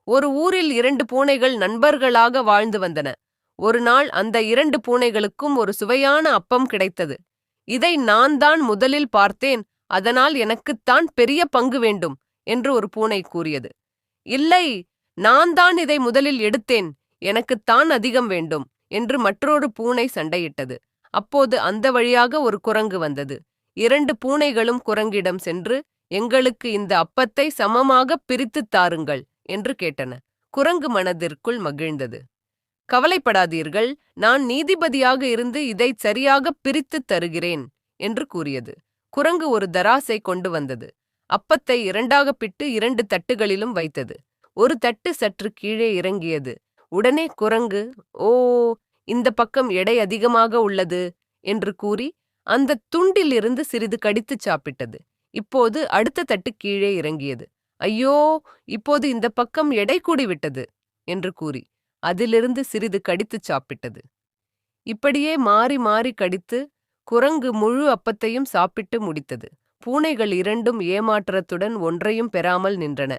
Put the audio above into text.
ஒரு ஊரில் 2 பூனைகள் நண்பர்களாக வாழ்ந்து வந்தன. ஒரு நாள் அந்த 2 பூனைகளுக்கும் ஒரு சுவையான அப்பம் கிடைத்தது. இதை நான் தான் முதலில் பார்த்தேன், அதனால் எனக்குத்தான் பெரிய பங்கு வேண்டும் என்று ஒரு பூனை கூறியது. இல்லை, நான் தான் இதை முதலில் எடுத்தேன், எனக்குத்தான் அதிகம் வேண்டும் என்று மற்றொரு பூனை சண்டையிட்டது. அப்போது அந்த வழியாக ஒரு குரங்கு வந்தது. 2 பூனைகளும் குரங்கிடம் சென்று, எங்களுக்கு இந்த அப்பத்தை சமமாக பிரித்துத் தாருங்கள் என்று கேட்டன. குரங்கு மனதிற்குள் மகிழ்ந்தது. கவலைப்படாதீர்கள், நான் நீதிபதியாக இருந்து இதை சரியாக பிரித்துத் தருகிறேன் என்று கூறியது. குரங்கு ஒரு தராசை கொண்டு வந்தது. அப்பத்தை 2ஆக பிட்டு 2 தட்டுகளிலும் வைத்தது. ஒரு தட்டு சற்று கீழே இறங்கியது. உடனே குரங்கு, ஓ, இந்த பக்கம் எடை அதிகமாக உள்ளது என்று கூறி அந்த துண்டிலிருந்து சிறிது கடித்துச் சாப்பிட்டது. இப்போது அடுத்த தட்டு கீழே இறங்கியது. ஐயோ, இப்போது இந்த பக்கம் எடை கூடிவிட்டது என்று கூறி அதிலிருந்து சிறிது கடித்துச் சாப்பிட்டது. இப்படியே மாறி மாறி கடித்து குரங்கு முழு அப்பத்தையும் சாப்பிட்டு முடித்தது. பூனைகள் இரண்டும் ஏமாற்றத்துடன் ஒன்றையும் பெறாமல் நின்றன.